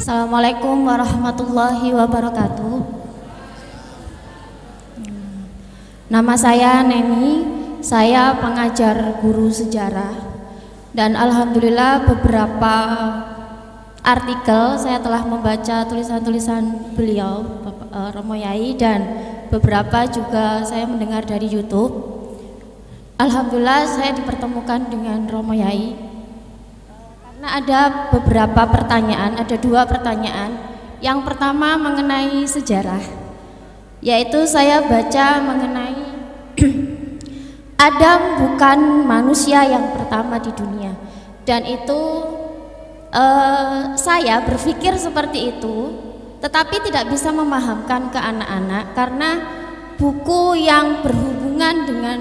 Assalamualaikum warahmatullahi wabarakatuh. Nama saya Neni, saya pengajar guru sejarah. Dan alhamdulillah beberapa artikel saya telah membaca tulisan-tulisan beliau, Bapak Romo Yai, dan beberapa juga saya mendengar dari YouTube. Alhamdulillah saya dipertemukan dengan Romo Yai. Karena ada beberapa pertanyaan, ada dua pertanyaan. Yang pertama mengenai sejarah, yaitu saya baca mengenai Adam bukan manusia yang pertama di dunia, dan itu saya berpikir seperti itu, tetapi tidak bisa memahamkan ke anak-anak karena buku yang berhubungan dengan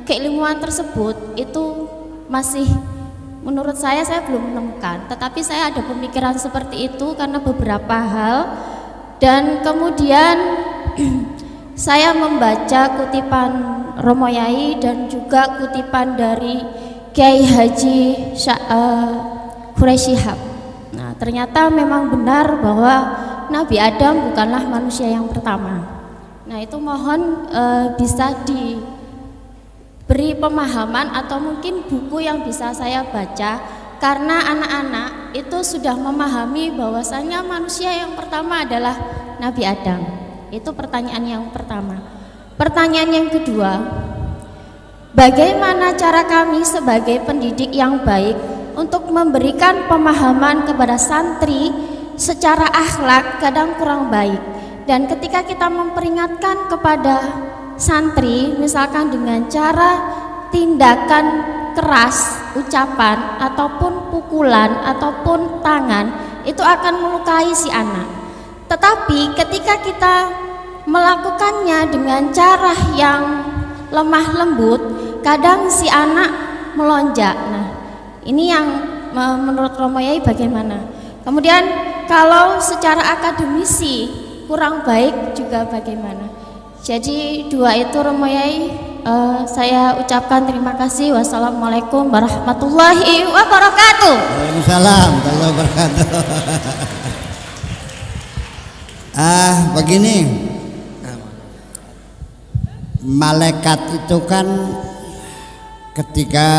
keilmuan tersebut itu masih, menurut saya belum menemukan. Tetapi saya ada pemikiran seperti itu karena beberapa hal. Dan kemudian saya membaca kutipan Romo Yai dan juga kutipan dari Kiai Haji Quraisy Shihab. Nah, ternyata memang benar bahwa Nabi Adam bukanlah manusia yang pertama. Nah, itu mohon bisa diberi pemahaman atau mungkin buku yang bisa saya baca, karena anak-anak itu sudah memahami bahwasanya manusia yang pertama adalah Nabi Adam. Itu pertanyaan yang pertama. Pertanyaan yang kedua, bagaimana cara kami sebagai pendidik yang baik untuk memberikan pemahaman kepada santri secara akhlak kadang kurang baik, dan ketika kita memperingatkan kepada santri misalkan dengan cara tindakan keras, ucapan ataupun pukulan ataupun tangan, itu akan melukai si anak. Tetapi ketika kita melakukannya dengan cara yang lemah lembut, kadang si anak melonjak. Nah, ini yang menurut Romo Yai bagaimana? Kemudian kalau secara akademisi kurang baik juga bagaimana? Jadi dua itu Romo Yai, saya ucapkan terima kasih. Wassalamualaikum warahmatullahi wabarakatuh. Waalaikumsalam warahmatullahi wabarakatuh. Begini, malaikat itu kan ketika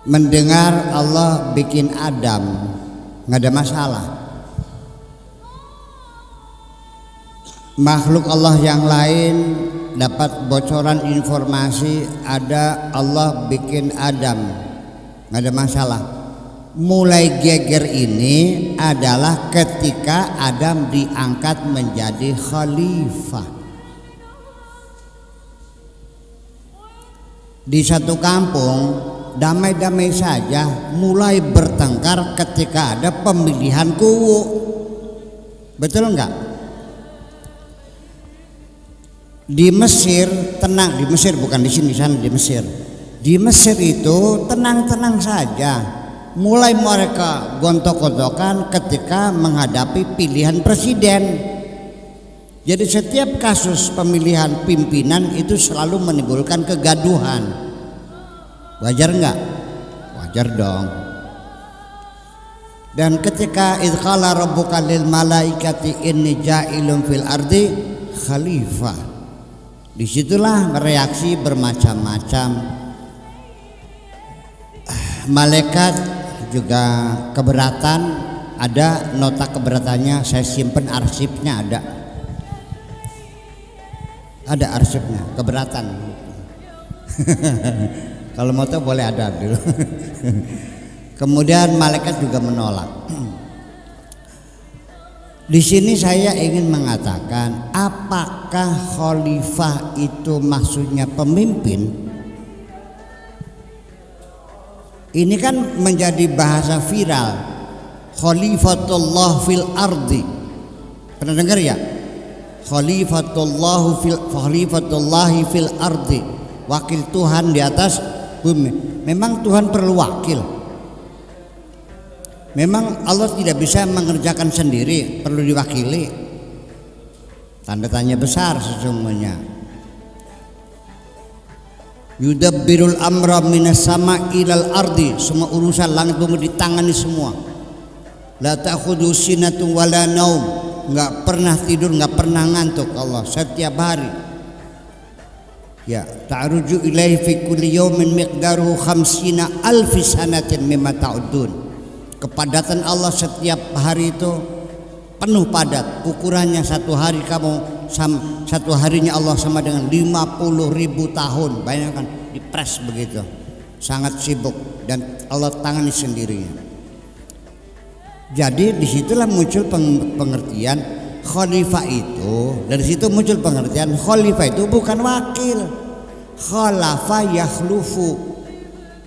mendengar Allah bikin Adam nggak ada masalah. Makhluk Allah yang lain dapat bocoran informasi ada Allah bikin Adam, nggak ada masalah. Mulai geger ini adalah ketika Adam diangkat menjadi khalifah. Di satu kampung damai-damai saja, mulai bertengkar ketika ada pemilihan kuwu. Betul enggak? Di Mesir tenang, di Mesir bukan di sini, sana di Mesir. Di Mesir itu tenang-tenang saja. Mulai mereka gontok-gontokan ketika menghadapi pilihan presiden. Jadi setiap kasus pemilihan pimpinan itu selalu menimbulkan kegaduhan. Wajar enggak? Wajar dong. Dan ketika idqala rabbuka lil malaikati inni ja'ilun fil ardi khalifah, disitulah reaksi bermacam-macam. Malaikat juga keberatan, ada nota keberatannya, saya simpen arsipnya, ada arsipnya, keberatan. Kalau mau tahu boleh ada dulu. Kemudian malaikat juga menolak. Di sini saya ingin mengatakan, apakah khalifah itu maksudnya pemimpin? Ini kan menjadi bahasa viral, khalifatullah fil ardi. Pernah dengar ya? Khalifatullahi fil ardi, wakil Tuhan di atas bumi. Memang Tuhan perlu wakil. Memang Allah tidak bisa mengerjakan sendiri, perlu diwakili. Tanda tanya besar sesungguhnya. Yudabbirul amra minas sama ilal ardi, semua urusan langit bumi ditangani semua. La ta'khudhu sinatun wala naum, enggak pernah tidur, enggak pernah ngantuk Allah setiap hari. Ya, ta'ruju ilaihi fi kulli yawmin miqdaruhu 50 alfi sanatin mimma ta'udun. Kepadatan Allah setiap hari itu penuh padat, ukurannya satu hari satu harinya Allah sama dengan 50.000 tahun. Bayangkan dipres begitu, sangat sibuk dan Allah tangani sendirinya. Jadi disitulah muncul pengertian khalifah itu. Dari situ muncul pengertian khalifah itu bukan wakil. Khalafa yakhlufu,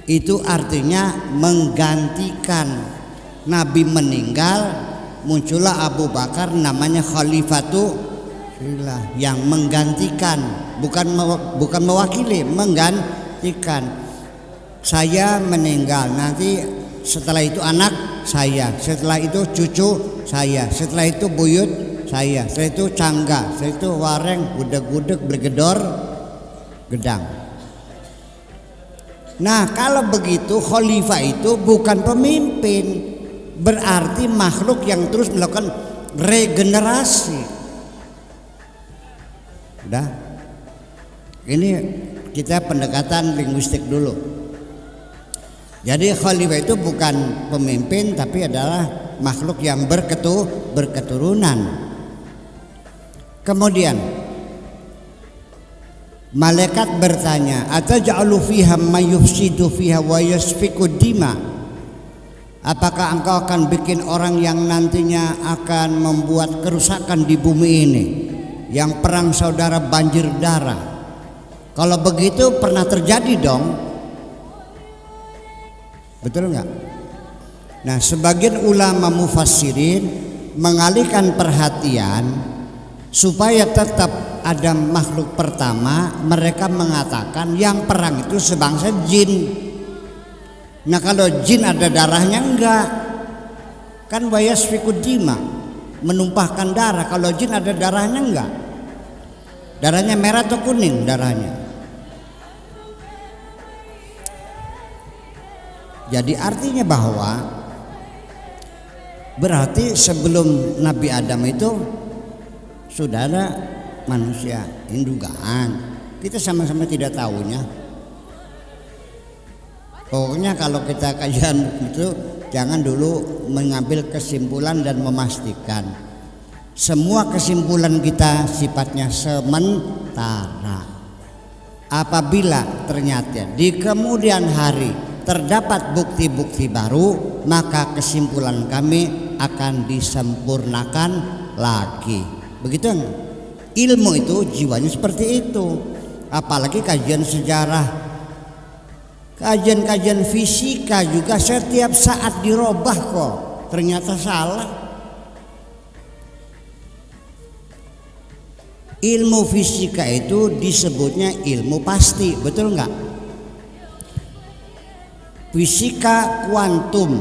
itu artinya menggantikan. Nabi meninggal, muncullah Abu Bakar, namanya khalifatu yang menggantikan, bukan mewakili, menggantikan. Saya meninggal, nanti setelah itu anak saya, setelah itu cucu saya, setelah itu buyut saya, setelah itu cangga, setelah itu wareng, gudeg-gudeg, bergedor, gedang. Nah, kalau begitu khalifah itu bukan pemimpin, berarti makhluk yang terus melakukan regenerasi. Udah, ini kita pendekatan linguistik dulu. Jadi khalifah itu bukan pemimpin, tapi adalah makhluk yang berketurunan. Kemudian malaikat bertanya, ataj'alu fiha may yufsidu fiha wa yasfiku dima? Apakah engkau akan bikin orang yang nantinya akan membuat kerusakan di bumi ini, yang perang saudara banjir darah? Kalau begitu pernah terjadi dong, betul nggak? Nah, sebagian ulama mufassirin mengalihkan perhatian supaya tetap ada makhluk pertama. Mereka mengatakan yang perang itu sebangsa jin. Nah, kalau jin ada darahnya enggak, kan wayasfiku dima, menumpahkan darah. Kalau jin ada darahnya enggak, darahnya merah atau kuning darahnya. Jadi artinya bahwa berarti sebelum Nabi Adam itu sudah ada manusia. Ini dugaan, kita sama-sama tidak tahunya. Pokoknya kalau kita kajian itu jangan dulu mengambil kesimpulan dan memastikan. Semua kesimpulan kita sifatnya sementara. Apabila ternyata di kemudian hari terdapat bukti-bukti baru, maka kesimpulan kami akan disempurnakan lagi. Begitu. Ilmu itu jiwanya seperti itu. Apalagi kajian sejarah, kajian-kajian fisika juga setiap saat dirubah kok, ternyata salah. Ilmu fisika itu disebutnya ilmu pasti, betul nggak? Fisika kuantum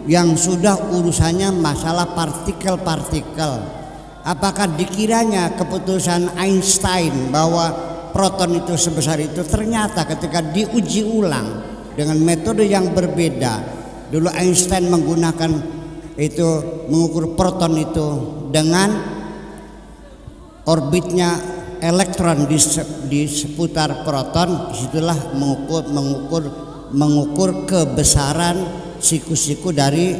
yang sudah urusannya masalah partikel-partikel. Apakah dikiranya keputusan Einstein bahwa proton itu sebesar itu, ternyata ketika diuji ulang dengan metode yang berbeda. Dulu Einstein menggunakan itu, mengukur proton itu dengan orbitnya elektron di seputar proton. Disitulah mengukur kebesaran siku-siku dari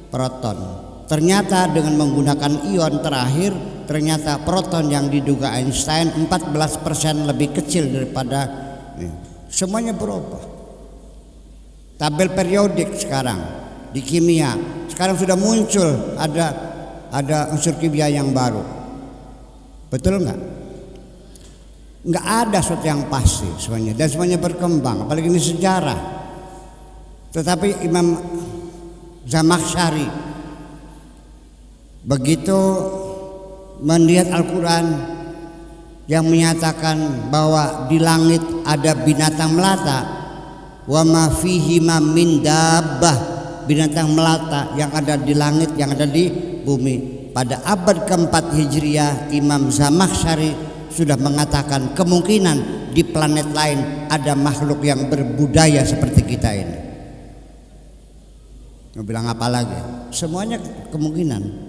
proton. Ternyata dengan menggunakan ion terakhir, ternyata proton yang diduga Einstein 14% lebih kecil daripada ini. Semuanya berubah. Tabel periodik sekarang di kimia sekarang sudah muncul, ada unsur kimia yang baru. Betul nggak? Nggak ada sesuatu yang pasti semuanya, dan semuanya berkembang. Apalagi ini sejarah. Tetapi Imam Zamakhsyari begitu melihat Al-Quran yang menyatakan bahwa di langit ada binatang melata, wa ma fihi ma min dabbah, binatang melata yang ada di langit, yang ada di bumi. Pada abad keempat Hijriah, Imam Zamakhsyari sudah mengatakan kemungkinan di planet lain ada makhluk yang berbudaya seperti kita ini. Mau bilang apa lagi? Semuanya kemungkinan.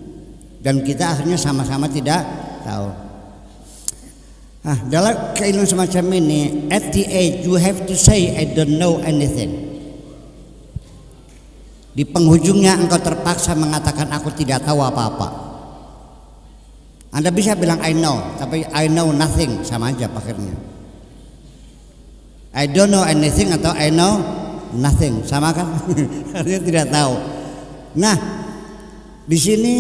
Dan kita akhirnya sama-sama tidak tahu. Dalam keilmuan semacam ini, at the age you have to say I don't know anything. Di penghujungnya engkau terpaksa mengatakan aku tidak tahu apa-apa. Anda bisa bilang I know, tapi I know nothing, sama aja akhirnya. I don't know anything atau I know nothing, sama kan? Artinya tidak tahu. Nah, di sini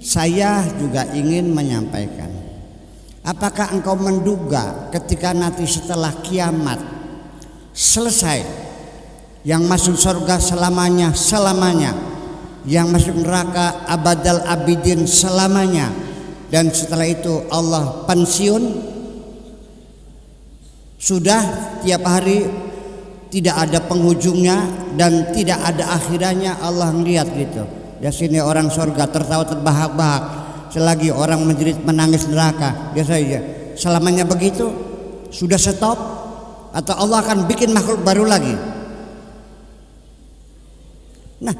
saya juga ingin menyampaikan, apakah engkau menduga ketika nanti setelah kiamat selesai, yang masuk surga selamanya, yang masuk neraka abadal abidin selamanya, dan setelah itu Allah pensiun, sudah tiap hari tidak ada penghujungnya dan tidak ada akhirannya. Allah ngelihat gitu. Ya sini orang surga tertawa terbahak-bahak, selagi orang menjerit menangis neraka. Biasa aja. Selamanya begitu? Sudah stop? Atau Allah akan bikin makhluk baru lagi? Nah,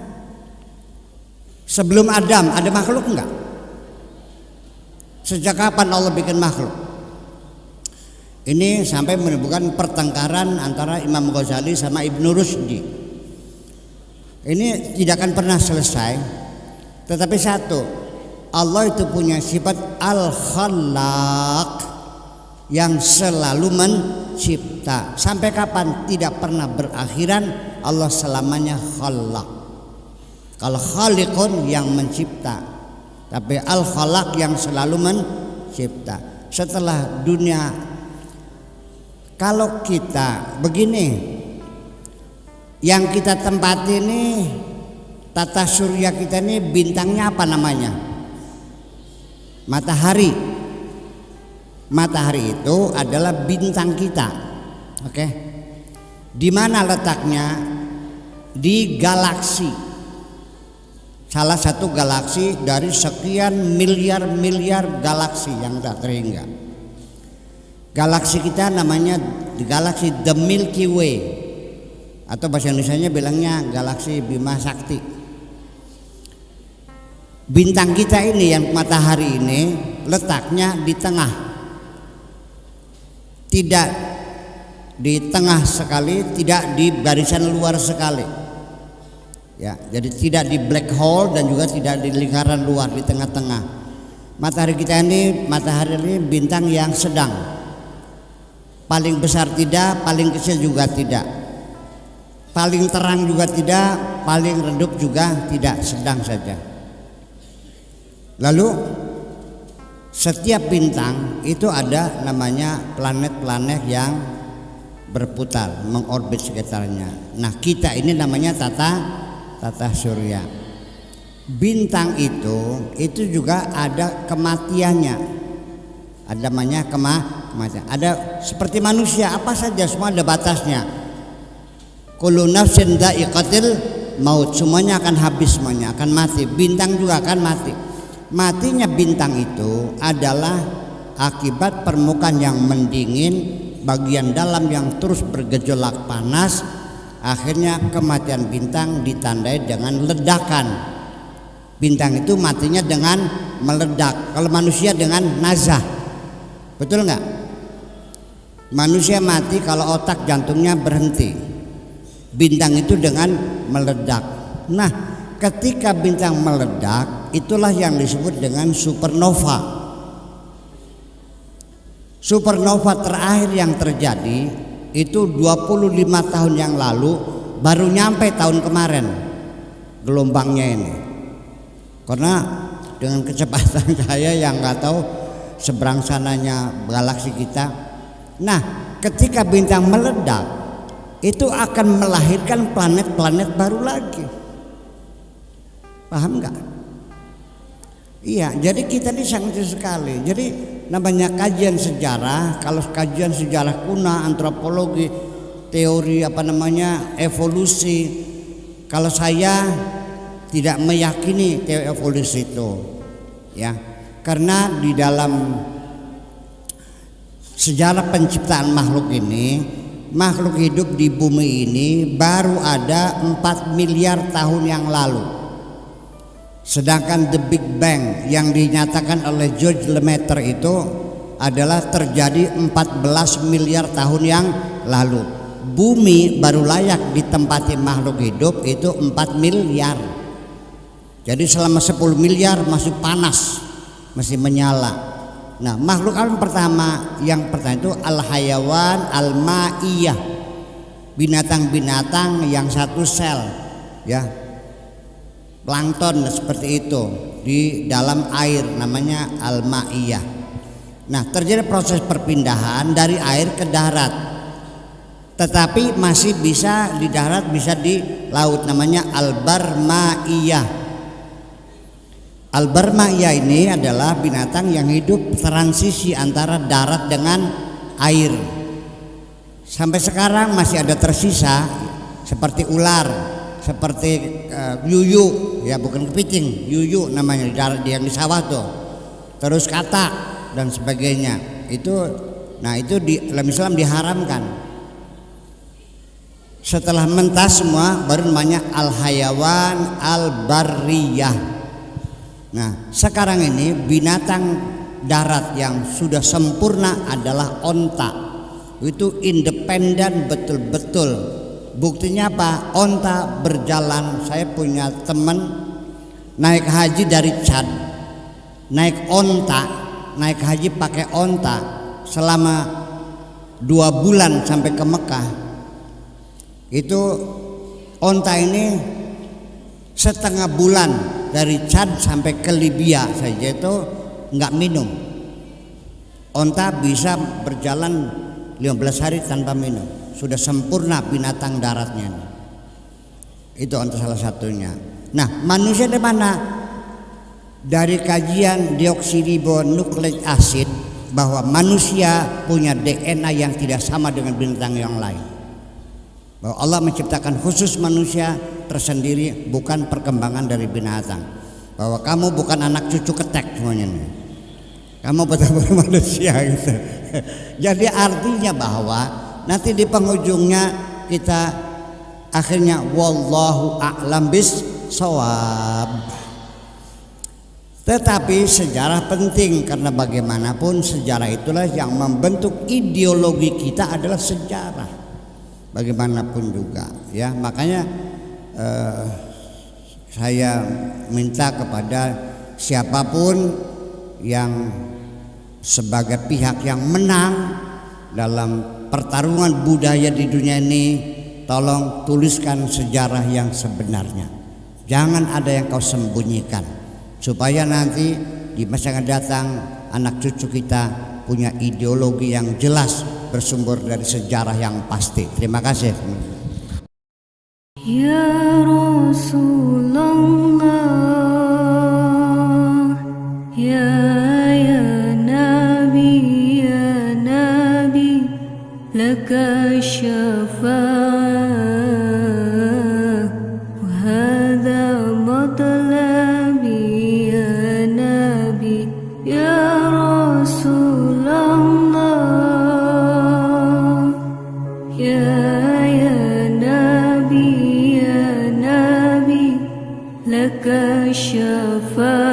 sebelum Adam ada makhluk enggak? Sejak kapan Allah bikin makhluk? Ini sampai menimbulkan pertengkaran antara Imam Ghazali sama Ibnu Rusdi. Ini tidak akan pernah selesai. Tetapi satu, Allah itu punya sifat Al-Khallaq, yang selalu mencipta. Sampai kapan? Tidak pernah berakhiran. Allah selamanya Khallaq. Kalau Khaliqun yang mencipta, tapi Al-Khallaq yang selalu mencipta. Setelah dunia, kalau kita begini, yang kita tempati ini, tata surya kita ini bintangnya apa namanya? Matahari. Matahari itu adalah bintang kita. Oke. Di mana letaknya? Di galaksi. Salah satu galaksi dari sekian miliar galaksi yang tak terhingga. Galaksi kita namanya galaksi The Milky Way, atau bahasa Indonesianya bilangnya galaksi Bima Sakti. Bintang kita ini yang matahari ini letaknya di tengah, tidak di tengah sekali, tidak di barisan luar sekali. Ya, jadi tidak di black hole dan juga tidak di lingkaran luar, di tengah-tengah. Matahari kita ini, matahari ini bintang yang sedang. Paling besar tidak, paling kecil juga tidak, paling terang juga tidak, paling redup juga tidak, sedang saja. Lalu setiap bintang itu ada namanya planet-planet yang berputar mengorbit sekitarnya. Nah, kita ini namanya tata surya. Bintang itu juga ada kematiannya. Ada namanya kematian. Ada seperti manusia, apa saja semua ada batasnya. Kullu nafsin dha'iqatil maut, semuanya akan habis, semuanya akan mati. Bintang juga akan mati. Matinya bintang itu adalah akibat permukaan yang mendingin, bagian dalam yang terus bergejolak panas. Akhirnya kematian bintang ditandai dengan ledakan. Bintang itu matinya dengan meledak. Kalau manusia dengan nazah. Betul nggak? Manusia mati kalau otak jantungnya berhenti. Bintang itu dengan meledak. Nah, ketika bintang meledak, itulah yang disebut dengan supernova. Supernova terakhir yang terjadi itu 25 tahun yang lalu, baru nyampe tahun kemarin gelombangnya ini. Karena dengan kecepatan saya yang nggak tahu seberang sananya galaksi kita. Nah, ketika bintang meledak, itu akan melahirkan planet-planet baru lagi. Paham nggak? Iya, jadi kita ini sangat sekali. Jadi namanya kajian sejarah, kalau kajian sejarah kuno, antropologi, teori evolusi, kalau saya tidak meyakini teori evolusi itu, ya. Karena di dalam sejarah penciptaan makhluk ini makhluk hidup di bumi ini baru ada 4 miliar tahun yang lalu. Sedangkan The Big Bang yang dinyatakan oleh George Lemaitre itu adalah terjadi 14 miliar tahun yang lalu. Bumi baru layak ditempati makhluk hidup itu 4 miliar. Jadi selama 10 miliar masih panas, masih menyala. Nah, makhluk alam pertama yang itu al-hayawan al-ma'iyah, binatang-binatang yang satu sel, ya, plankton seperti itu di dalam air, namanya al-ma'iyah. Nah, terjadi proses perpindahan dari air ke darat, tetapi masih bisa di darat, bisa di laut, namanya al-barma'iyah. Al-barma'iyah ini adalah binatang yang hidup transisi antara darat dengan air. Sampai sekarang masih ada tersisa seperti ular, seperti yuyu, ya bukan kepiting, yuyu namanya di darat yang di sawah tuh. Terus katak dan sebagainya. Nah itu di dalam Islam diharamkan. Setelah mentas semua baru namanya al-hayawan al-barriyah. Nah, sekarang ini binatang darat yang sudah sempurna adalah onta. Itu independen betul-betul. Buktinya apa? Onta berjalan. Saya punya teman naik haji dari Chad, naik onta, naik haji pakai onta selama 2 bulan sampai ke Mekah. Itu onta ini setengah bulan dari Chad sampai ke Libya saja itu nggak minum. Onta bisa berjalan 15 hari tanpa minum. Sudah sempurna binatang daratnya. Itu onta salah satunya. Nah, manusia dari mana? Dari kajian deoksiribonukleik asid bahwa manusia punya DNA yang tidak sama dengan binatang yang lain. Bahwa Allah menciptakan khusus manusia tersendiri, bukan perkembangan dari binatang. Bahwa kamu bukan anak cucu ketek semuanya nih. Kamu betul-betul manusia gitu. Jadi artinya bahwa nanti di penghujungnya kita akhirnya wallahu a'lam bis-shawab. Tetapi sejarah penting karena bagaimanapun sejarah itulah yang membentuk ideologi kita adalah sejarah. Bagaimanapun juga, ya, makanya saya minta kepada siapapun yang sebagai pihak yang menang dalam pertarungan budaya di dunia ini, tolong tuliskan sejarah yang sebenarnya. Jangan ada yang kau sembunyikan, supaya nanti di masa yang datang anak cucu kita punya ideologi yang jelas bersumber dari sejarah yang pasti. Terima kasih. Ya Rasulullah, ya Nabi, laka syafa'ah, wa hadha matlabi ya Nabi, ya Rasulullah, ya Nabi, laka syafa'ah.